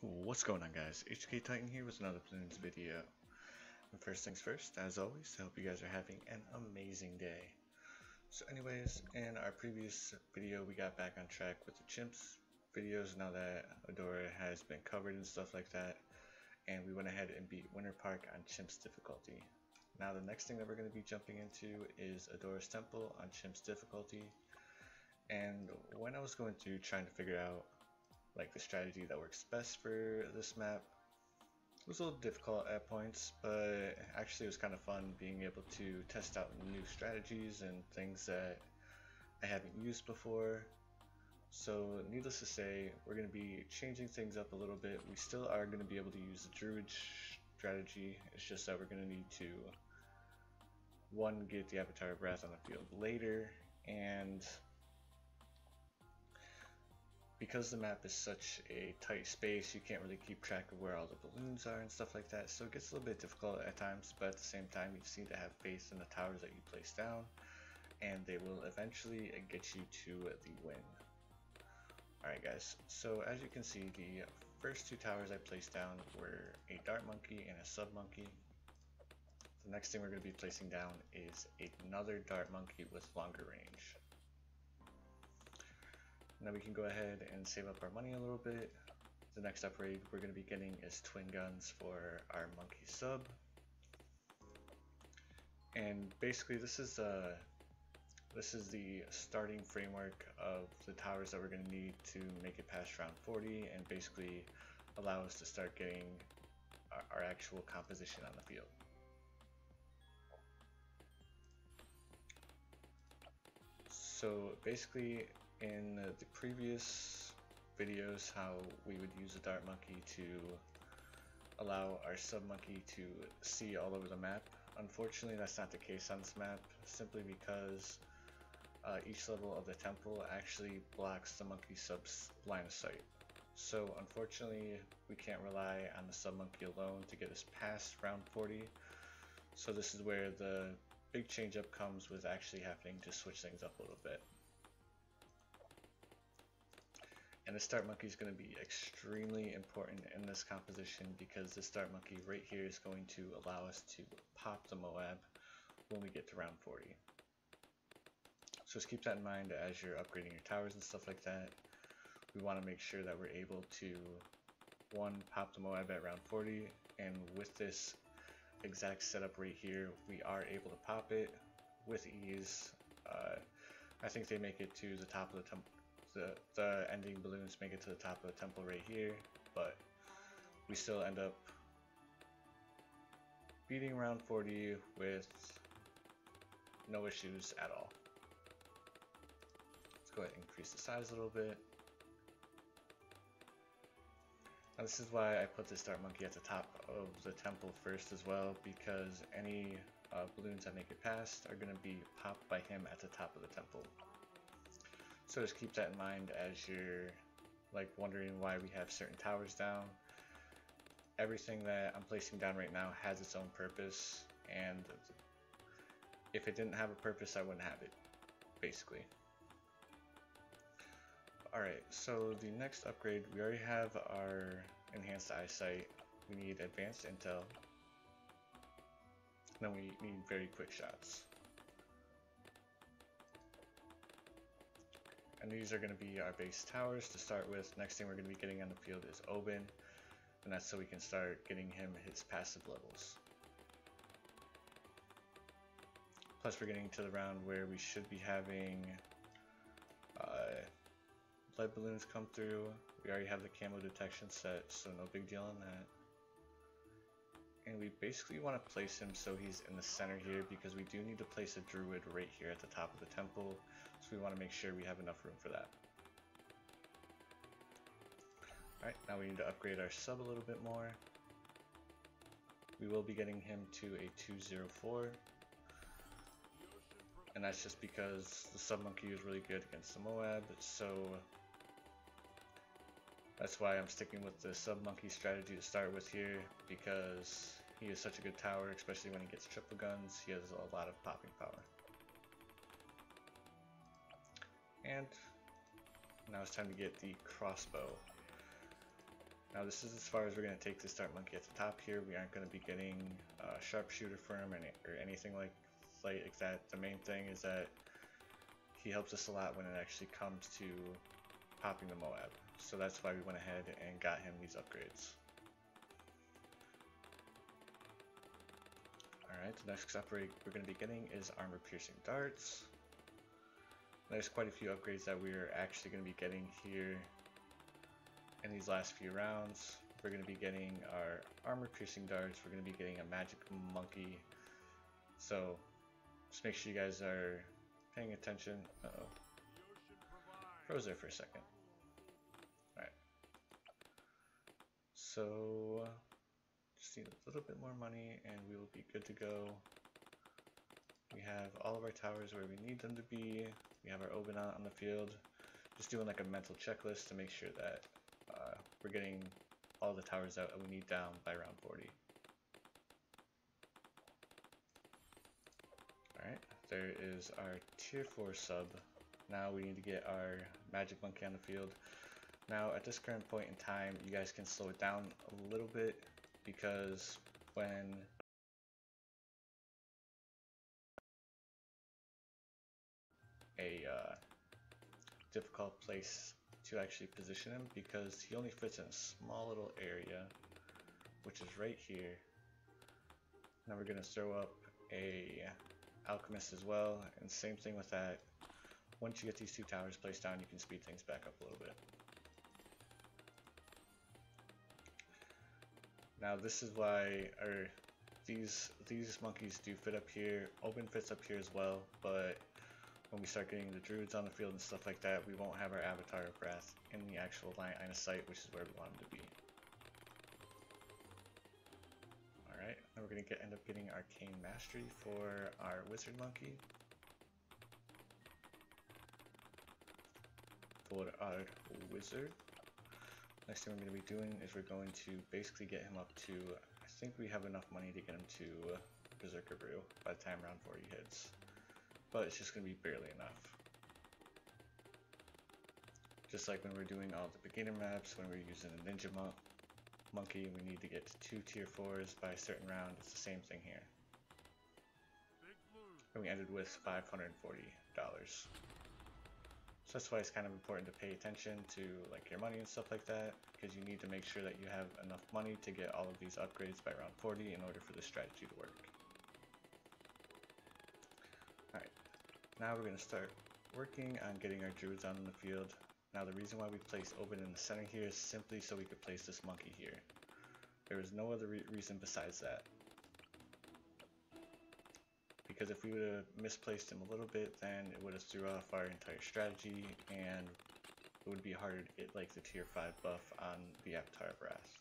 What's going on, guys? HK Titan here with another Balloons video. And first things first, as always, I hope you guys are having an amazing day. So anyways, in our previous video we got back on track with the Chimps videos now that Adora has been covered and stuff like that, and we went ahead and beat Winter Park on Chimps difficulty. Now the next thing that we're going to be jumping into is Adora's Temple on Chimps difficulty. And when I was going through trying to figure out like the strategy that works best for this map, it was a little difficult at points, but actually it was kind of fun being able to test out new strategies and things that I haven't used before. So needless to say, we're going to be changing things up a little bit. We still are going to be able to use the Druid strategy. It's just that we're going to need to, one, get the Avatar of Wrath on the field later, and because the map is such a tight space, you can't really keep track of where all the balloons are and stuff like that, so it gets a little bit difficult at times, but at the same time you just need to have faith in the towers that you place down, and they will eventually get you to the win. Alright guys, so as you can see, the first two towers I placed down were a dart monkey and a sub monkey. The next thing we're going to be placing down is another dart monkey with longer range. Now we can go ahead and save up our money a little bit. The next upgrade we're going to be getting is twin guns for our monkey sub. And basically this is the starting framework of the towers that we're going to need to make it past round 40 and basically allow us to start getting our actual composition on the field. So basically, in the previous videos, how we would use a dart monkey to allow our sub monkey to see all over the map. Unfortunately, that's not the case on this map, simply because each level of the temple actually blocks the monkey sub's line of sight. So unfortunately, we can't rely on the sub monkey alone to get us past round 40. So this is where the big change up comes with actually having to switch things up a little bit. And the start monkey is going to be extremely important in this composition because the start monkey right here is going to allow us to pop the Moab when we get to round 40. So just keep that in mind as you're upgrading your towers and stuff like that. We want to make sure that we're able to, one, pop the Moab at round 40, and with this exact setup right here, we are able to pop it with ease. I think they make it to the top of the temple. The ending balloons make it to the top of the temple right here, but we still end up beating round 40 with no issues at all. Let's go ahead and increase the size a little bit. Now this is why I put this dart monkey at the top of the temple first as well, because any balloons that make it past are going to be popped by him at the top of the temple. So just keep that in mind as you're like wondering why we have certain towers down. Everything that I'm placing down right now has its own purpose, and if it didn't have a purpose, I wouldn't have it, basically. Alright, so the next upgrade, we already have our enhanced eyesight. We need advanced intel. Then we need very quick shots. And these are going to be our base towers to start with. Next thing we're going to be getting on the field is Oben, and that's so we can start getting him his passive levels. Plus we're getting to the round where we should be having lead balloons come through. We already have the camo detection set, so no big deal on that. And we basically want to place him so he's in the center here, because we do need to place a druid right here at the top of the temple, so we want to make sure we have enough room for that. Alright, now we need to upgrade our sub a little bit more. We will be getting him to a 204, and that's just because the sub monkey is really good against the Moab, so that's why I'm sticking with the sub monkey strategy to start with here, because he is such a good tower, especially when he gets triple guns. He has a lot of popping power. And now it's time to get the crossbow. Now this is as far as we're going to take the start monkey at the top here. We aren't going to be getting a sharpshooter for him or anything like that. The main thing is that he helps us a lot when it actually comes to popping the Moab. So that's why we went ahead and got him these upgrades. Alright, the next upgrade we're going to be getting is armor piercing darts. There's quite a few upgrades that we're actually going to be getting here in these last few rounds. We're going to be getting our armor piercing darts, we're going to be getting a magic monkey. So just make sure you guys are paying attention. Uh-oh. Froze there for a second. Alright. So just need a little bit more money and we will be good to go. We have all of our towers where we need them to be. We have our Oban on the field. Just doing like a mental checklist to make sure that we're getting all the towers that we need down by round 40. Alright, there is our tier 4 sub. Now we need to get our magic monkey on the field. Now at this current point in time, you guys can slow it down a little bit because when a difficult place to actually position him, because he only fits in a small little area, which is right here. Now we're going to throw up a alchemist as well, and same thing with that. Once you get these two towers placed down, you can speed things back up a little bit. Now this is why these monkeys do fit up here. Oban fits up here as well, but when we start getting the druids on the field and stuff like that, we won't have our Avatar of Wrath in the actual line of sight, which is where we want them to be. Alright, now we're going to end up getting Arcane Mastery for our Wizard Monkey. For our Wizard, next thing we're going to be doing is we're going to basically get him up to, I think we have enough money to get him to Berserker Brew by the time round 40 hits. But it's just going to be barely enough. Just like when we're doing all the beginner maps, when we're using a ninja monkey, we need to get to 2 tier 4s by a certain round. It's the same thing here. And we ended with $540. So that's why it's kind of important to pay attention to like your money and stuff like that, because you need to make sure that you have enough money to get all of these upgrades by round 40 in order for this strategy to work. Alright, now we're going to start working on getting our druids on the field. Now the reason why we placed Oban in the center here is simply so we could place this monkey here. There was no other reason besides that. Because if we would have misplaced him a little bit, then it would have threw off our entire strategy and it would be harder to get like the tier 5 buff on the Avatar of Wrath.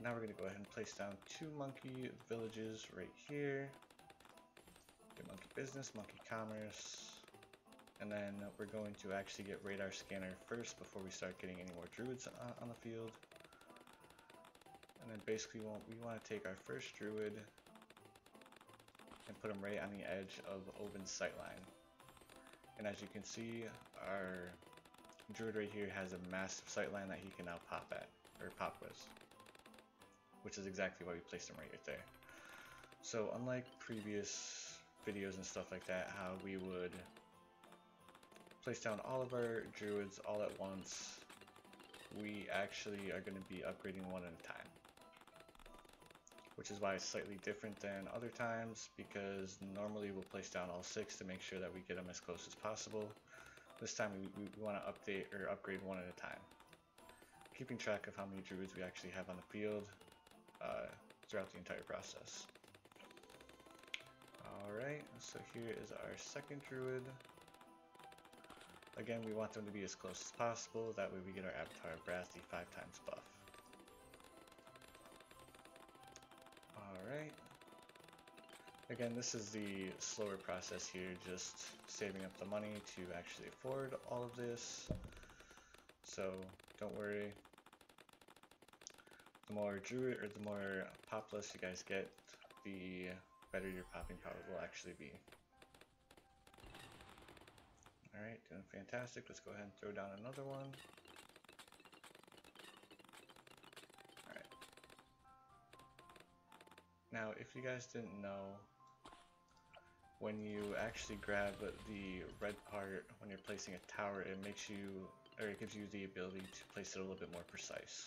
Now we're going to go ahead and place down 2 monkey villages right here. Monkey business, monkey commerce, and then we're going to actually get radar scanner first before we start getting any more druids on the field. And then basically we want to take our first druid and put him right on the edge of Oban's sightline. And as you can see, our druid right here has a massive sightline that he can now pop with, which is exactly why we placed him right there. So unlike previous videos and stuff like that, how we would place down all of our druids all at once, we actually are going to be upgrading one at a time, which is why it's slightly different than other times, because normally we'll place down all 6 to make sure that we get them as close as possible. This time we want to update or upgrade one at a time, keeping track of how many druids we actually have on the field throughout the entire process. Alright, so here is our second druid. Again, we want them to be as close as possible, that way we get our Avatar of Wrath, the 5 times buff. Alright. Again, this is the slower process here, just saving up the money to actually afford all of this. So, don't worry. The more druid, or the more pop lists you guys get, the better your popping power will actually be. Alright, doing fantastic. Let's go ahead and throw down another one. Now, if you guys didn't know, when you actually grab the red part when you're placing a tower, it makes you, or it gives you the ability to place it a little bit more precise.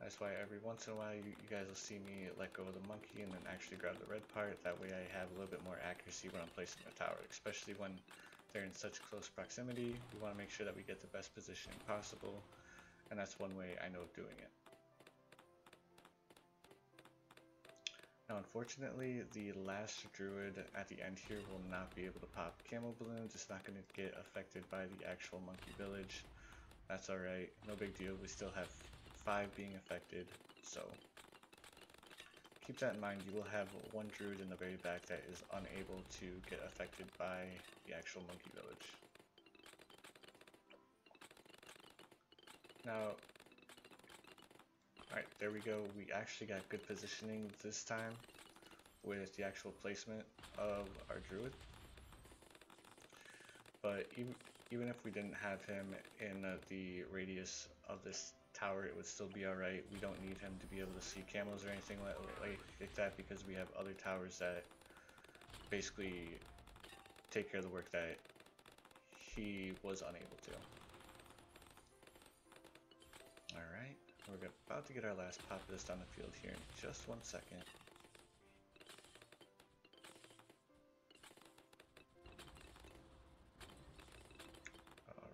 That's why every once in a while you guys will see me let go of the monkey and then actually grab the red part. That way I have a little bit more accuracy when I'm placing the tower, especially when they're in such close proximity. We want to make sure that we get the best positioning possible, and that's one way I know of doing it. Now, unfortunately, the last druid at the end here will not be able to pop camo balloons. It's not going to get affected by the actual monkey village. That's alright, no big deal. We still have 5 being affected, so keep that in mind. You will have one druid in the very back that is unable to get affected by the actual monkey village. Now, alright, there we go. We actually got good positioning this time with the actual placement of our druid. But even if we didn't have him in the radius of this tower, it would still be alright. We don't need him to be able to see camos or anything like that, because we have other towers that basically take care of the work that he was unable to. Alright, we're about to get our last populist on the field here in just 1 second.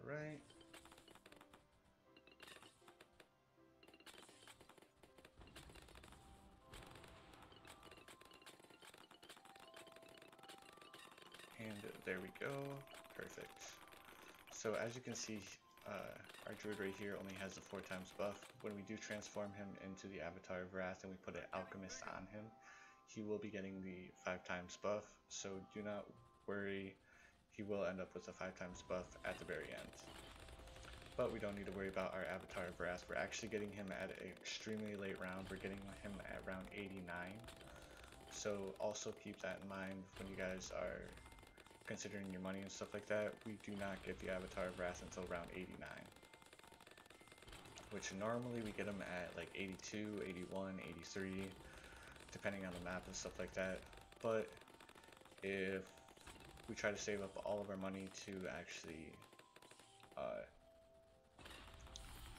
Alright. And there we go. Perfect. So as you can see, our druid right here only has the 4 times buff. When we do transform him into the Avatar of Wrath and we put an alchemist on him, he will be getting the 5 times buff. So do not worry, he will end up with a 5 times buff at the very end. But we don't need to worry about our Avatar of Wrath. We're actually getting him at an extremely late round. We're getting him at round 89. So also keep that in mind when you guys are considering your money and stuff like that. We do not get the Avatar of Wrath until round 89. Which normally we get them at like 82, 81, 83, depending on the map and stuff like that. But if we try to save up all of our money to actually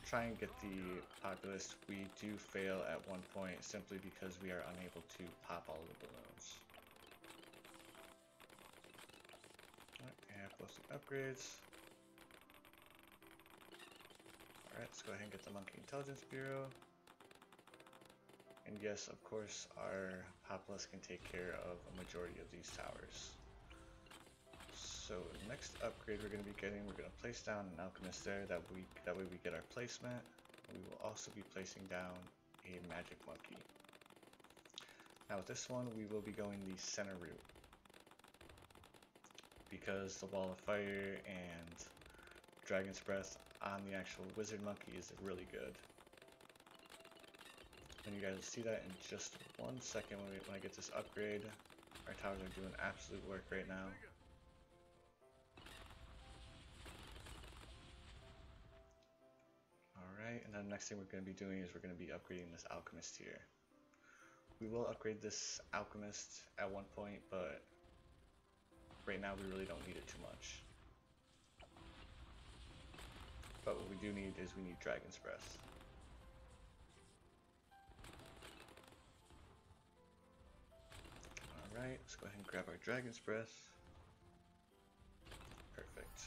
try and get the populist, we do fail at one point simply because we are unable to pop all of the balloons. Alright, and posting upgrades. Alright, let's go ahead and get the Monkey Intelligence Bureau. And yes, of course, our populist can take care of a majority of these towers. So next upgrade we're going to be getting, we're going to place down an alchemist there, that way we get our placement. We will also be placing down a magic monkey. Now with this one, we will be going the center route, because the wall of fire and dragon's breath on the actual wizard monkey is really good. And you guys will see that in just 1 second when I get this upgrade. Our towers are doing absolute work right now. Alright, and then the next thing we're going to be doing is we're going to be upgrading this alchemist here. We will upgrade this alchemist at one point, but right now we really don't need it too much. But what we do need is we need dragon's breath. Alright, let's go ahead and grab our dragon's breath. Perfect.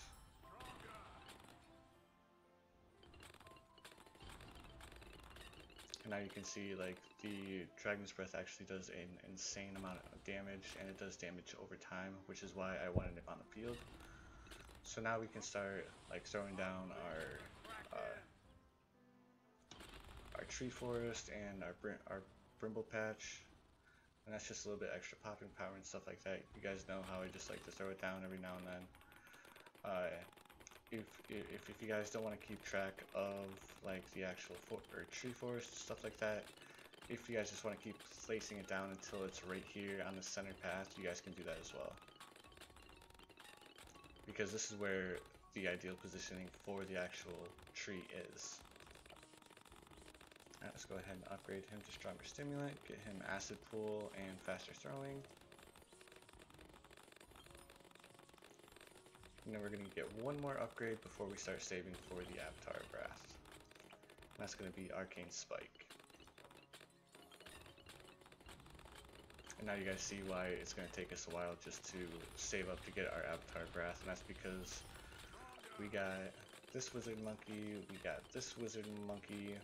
And now you can see, like, the dragon's breath actually does an insane amount of damage, and it does damage over time, which is why I wanted it on the field. So now we can start, like, throwing down our tree forest and our brimble patch, and that's just a little bit extra popping power and stuff like that. You guys know how I just like to throw it down every now and then. If you guys don't want to keep track of like the actual tree forest, stuff like that, if you guys just want to keep placing it down until it's right here on the center path, you guys can do that as well. Because this is where the ideal positioning for the actual tree is. Alright, let's go ahead and upgrade him to Stronger Stimulant, get him Acid Pool and Faster Throwing. And then we're going to get one more upgrade before we start saving for the Avatar Breath. And that's going to be Arcane Spike. And now you guys see why it's going to take us a while just to save up to get our Avatar Breath, and that's because we got this Wizard Monkey, we got this Wizard Monkey,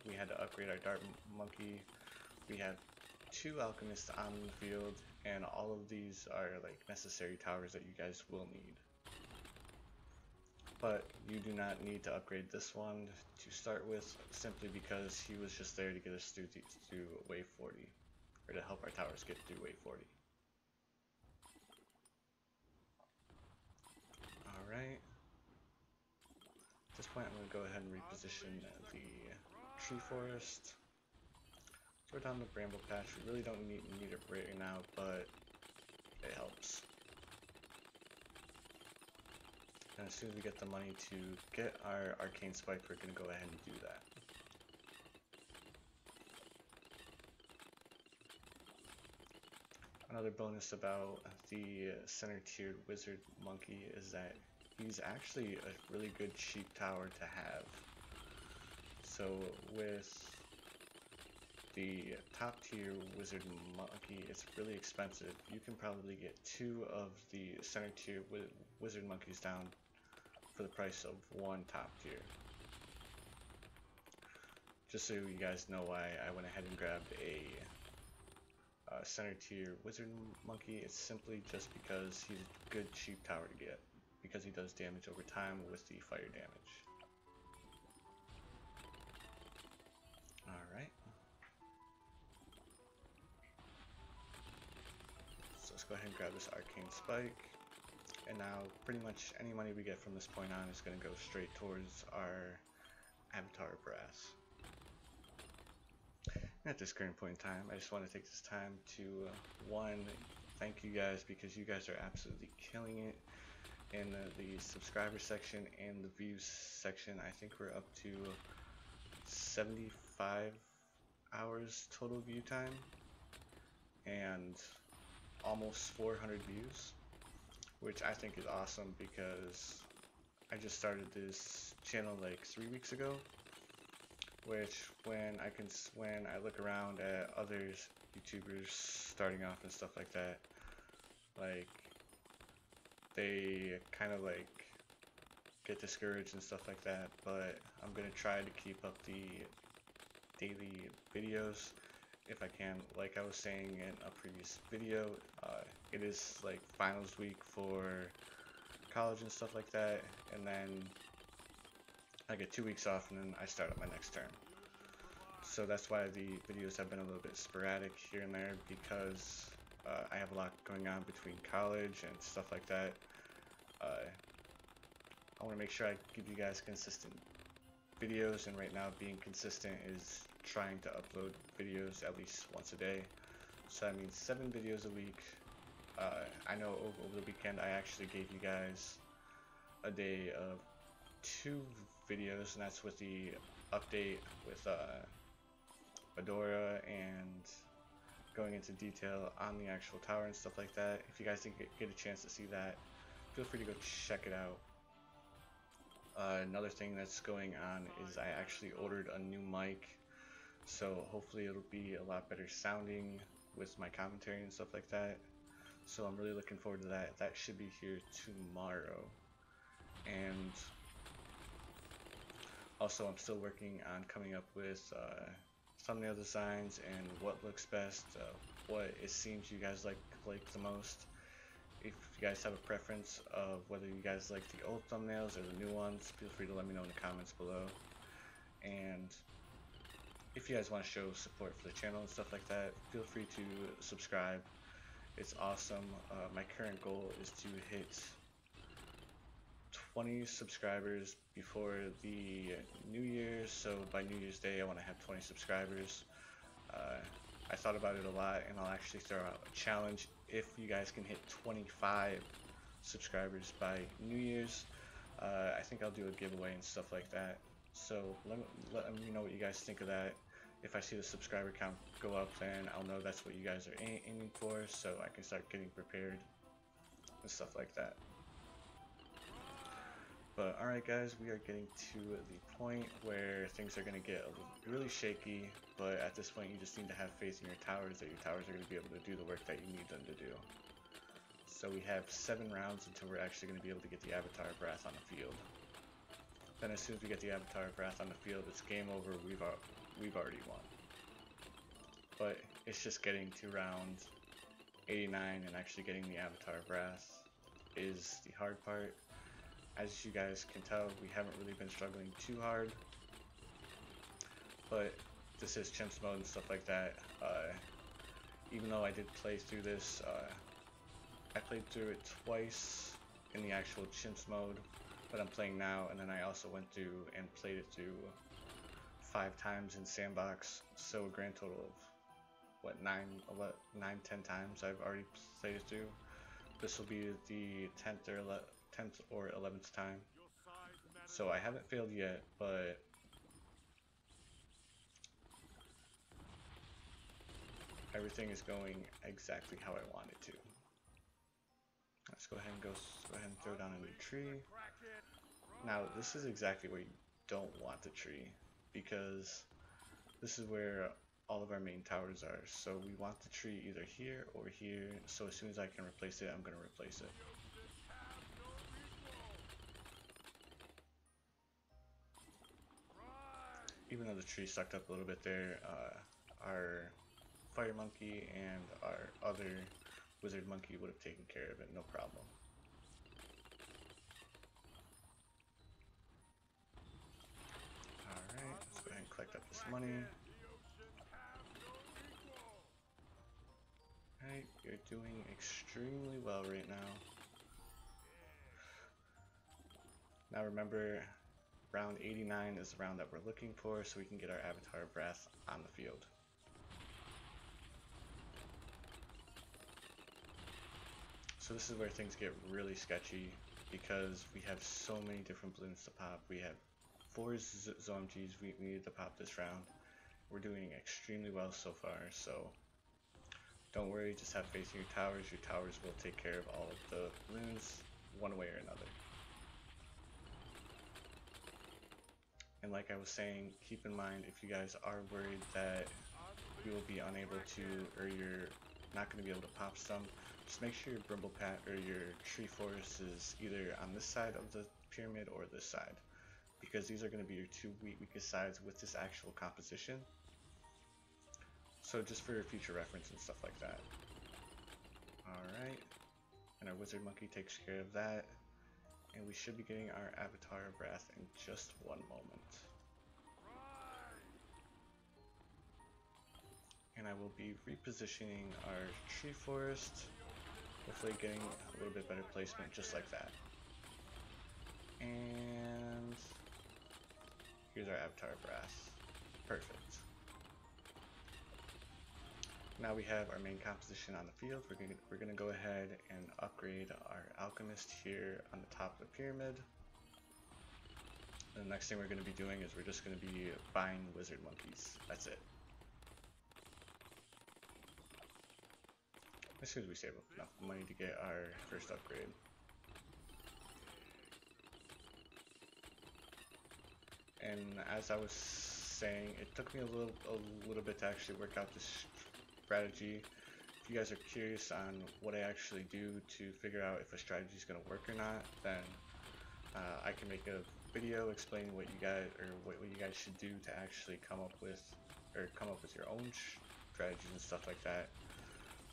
we had to upgrade our Dart Monkey, we have 2 Alchemists on the field, and all of these are like necessary towers that you guys will need. But you do not need to upgrade this one to start with, simply because he was just there to get us through wave 40. Or to help our towers get through wave 40. Alright. At this point I'm going to go ahead and reposition the tree forest. Throw down the bramble patch. We really don't need it right now, but it helps. And as soon as we get the money to get our Arcane Spike, we're going to go ahead and do that. Another bonus about the center tiered Wizard Monkey is that he's actually a really good cheap tower to have. So with the top tier Wizard Monkey, it's really expensive. You can probably get 2 of the center tier Wizard Monkeys down for the price of 1 top tier. Just so you guys know why I went ahead and grabbed a center tier Wizard Monkey, it's simply just because he's a good cheap tower to get, because he does damage over time with the fire damage. Alright. So let's go ahead and grab this Arcane Spike. And now pretty much any money we get from this point on is going to go straight towards our Avatar Brass. At this current point in time, I just want to take this time to, one, thank you guys, because you guys are absolutely killing it in the subscriber section and the views section. I think we're up to 75 hours total view time and almost 400 views, which I think is awesome because I just started this channel like 3 weeks ago. Which when I look around at other YouTubers starting off and stuff like that, like they kind of like get discouraged and stuff like that, but I'm gonna try to keep up the daily videos if I can. Like I was saying in a previous video, it is like finals week for college and stuff like that, and then I get 2 weeks off and then I start up my next term. So that's why the videos have been a little bit sporadic here and there, because I have a lot going on between college and stuff like that. I want to make sure I give you guys consistent videos, and right now being consistent is trying to upload videos at least once a day. So that means 7 videos a week. I know over the weekend I actually gave you guys a day of 2 videos, and that's with the update with Adora and going into detail on the actual tower and stuff like that. If you guys didn't get a chance to see that, feel free to go check it out. Another thing that's going on is I actually ordered a new mic, so hopefully it'll be a lot better sounding with my commentary and stuff like that. So I'm really looking forward to that. That should be here tomorrow. And also I'm still working on coming up with thumbnail designs and what looks best, what it seems you guys like the most. If you guys have a preference of whether you guys like the old thumbnails or the new ones, feel free to let me know in the comments below. And if you guys want to show support for the channel and stuff like that, feel free to subscribe. It's awesome. My current goal is to hit 20 subscribers before the New Year's, so by New Year's Day I want to have 20 subscribers. I thought about it a lot, and I'll actually throw out a challenge. If you guys can hit 25 subscribers by New Year's, I think I'll do a giveaway and stuff like that. So let me know what you guys think of that. if I see the subscriber count go up, then I'll know that's what you guys are aiming for, so I can start getting prepared and stuff like that. But alright guys, we are getting to the point where things are going to get really shaky, but at this point you just need to have faith in your towers, that your towers are going to be able to do the work that you need them to do. So we have 7 rounds until we're actually going to be able to get the Avatar of Wrath on the field. Then as soon as we get the Avatar of Wrath on the field, it's game over, we've already won. But it's just getting to round 89 and actually getting the Avatar of Wrath is the hard part. As you guys can tell, we haven't really been struggling too hard, but this is Chimps mode and stuff like that. Even though I did play through this, I played through it twice in the actual Chimps mode, but I'm playing now, and then I also went through and played it through 5 times in Sandbox, so a grand total of, what, 10 times I've already played it through. This will be the 10th or 11th time, so I haven't failed yet, but everything is going exactly how I want it to. Let's go ahead and throw down a new tree. Now this is exactly where you don't want the tree, because this is where all of our main towers are. So we want the tree either here or here, so as soon as I can replace it, I'm going to replace it. Even though the tree sucked up a little bit there, our fire monkey and our other wizard monkey would have taken care of it, no problem. Alright, let's go ahead and collect up this money. Alright, you're doing extremely well right now. Now remember, round 89 is the round that we're looking for, so we can get our Avatar of Wrath on the field. So this is where things get really sketchy, because we have so many different balloons to pop. We have 4 ZOMGs we needed to pop this round. We're doing extremely well so far, so don't worry, just have faith in your towers. Your towers will take care of all of the balloons one way or another. And like I was saying, keep in mind, if you guys are worried that you will be unable to, or you're not going to be able to pop some, just make sure your Brimble Pat or your Tree Forest is either on this side of the pyramid or this side, because these are going to be your 2 weakest sides with this actual composition. So just for your future reference and stuff like that. Alright, and our Wizard Monkey takes care of that. And we should be getting our Avatar of Wrath in just one moment. And I will be repositioning our Tree Forest, hopefully getting a little bit better placement just like that. And here's our Avatar of Wrath. Perfect. Now we have our main composition on the field. We're gonna go ahead and upgrade our Alchemist here on the top of the pyramid. And the next thing we're gonna be doing is we're just gonna be buying Wizard Monkeys. That's it. As soon as we save up enough money to get our first upgrade. And as I was saying, it took me a little bit to actually work out this strategy. If you guys are curious on what I actually do to figure out if a strategy is going to work or not, then I can make a video explaining what you guys should do to actually come up with your own strategies and stuff like that.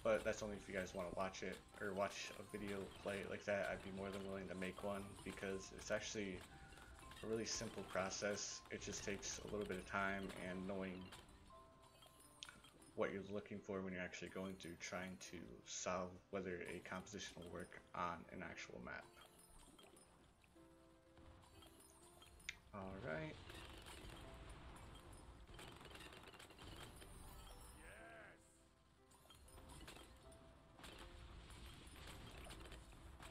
But that's only if you guys want to watch it, or watch a video play like that. I'd be more than willing to make one, because it's actually a really simple process. It just takes a little bit of time and knowing what you're looking for when you're actually going through trying to solve whether a composition will work on an actual map. Alright.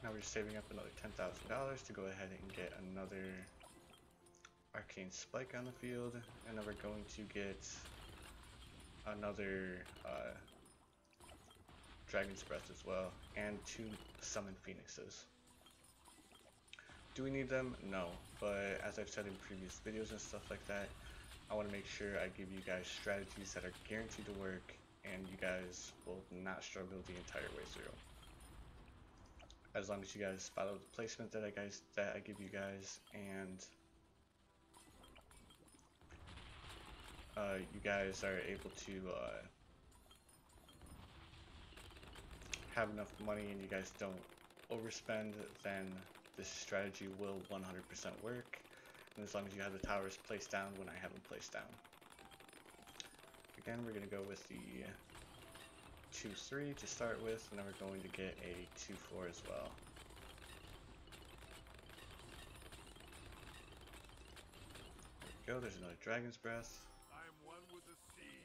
Now we're saving up another $10,000 to go ahead and get another Arcane Spike on the field, and then we're going to get another Dragon's Breath as well, and 2 Summon Phoenixes. Do we need them? No, but as I've said in previous videos and stuff like that, I want to make sure I give you guys strategies that are guaranteed to work and you guys will not struggle the entire way through. As long as you guys follow the placement that I give you guys, and you guys are able to have enough money and you guys don't overspend, then this strategy will 100% work. And as long as you have the towers placed down when I have them placed down. Again, we're going to go with the 2-3 to start with, and then we're going to get a 2-4 as well. There we go, there's another Dragon's Breath. I'm one with the sea.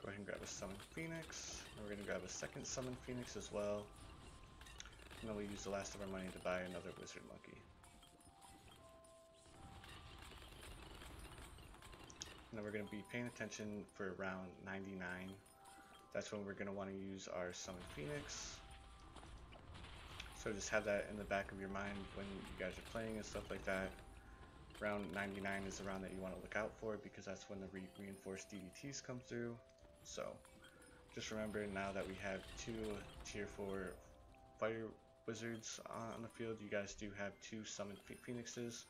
Go ahead and grab a Summon Phoenix, and we're going to grab a second Summon Phoenix as well. And then we'll use the last of our money to buy another Wizard Monkey. And then we're going to be paying attention for round 99. That's when we're going to want to use our Summon Phoenix. So just have that in the back of your mind when you guys are playing and stuff like that. Round 99 is the round that you want to look out for because that's when the reinforced DDTs come through. So just remember, now that we have 2 tier 4 fire wizards on the field, you guys do have 2 Summon Phoenixes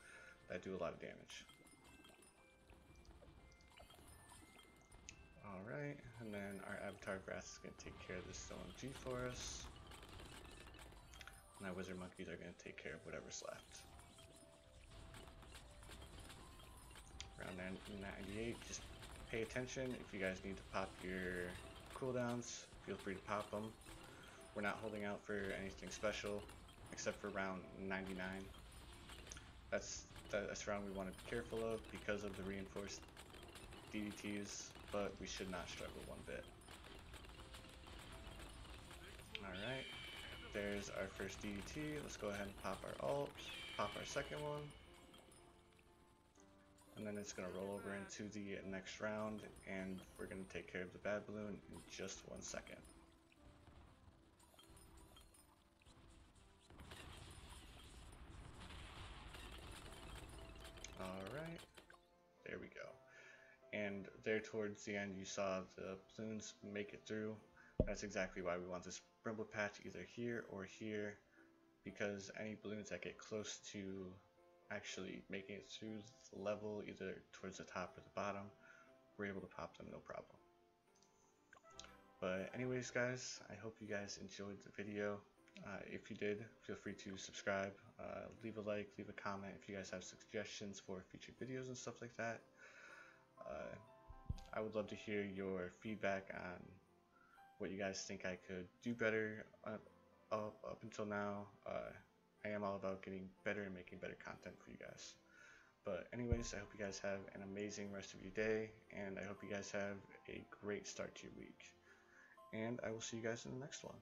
that do a lot of damage. Alright, and then our Avatar Grass is going to take care of this OMG for us. And our Wizard Monkeys are going to take care of whatever's left. Round 98, just pay attention. If you guys need to pop your cooldowns, feel free to pop them. We're not holding out for anything special, except for round 99. That's the round we want to be careful of because of the reinforced DDTs, but we should not struggle one bit. Alright, there's our first DDT. Let's go ahead and pop our ult, pop our second one. And then it's going to roll over into the next round, and we're going to take care of the bad balloon in just 1 second. Alright, there we go. And there towards the end you saw the balloons make it through. That's exactly why we want this brimble patch either here or here, because any balloons that get close to actually making it through the level, either towards the top or the bottom, we're able to pop them no problem. But anyways guys, I hope you guys enjoyed the video. If you did, feel free to subscribe, leave a like, leave a comment if you guys have suggestions for future videos and stuff like that. I would love to hear your feedback on what you guys think I could do better up until now. I am all about getting better and making better content for you guys. But anyways, I hope you guys have an amazing rest of your day, and I hope you guys have a great start to your week. And I will see you guys in the next one.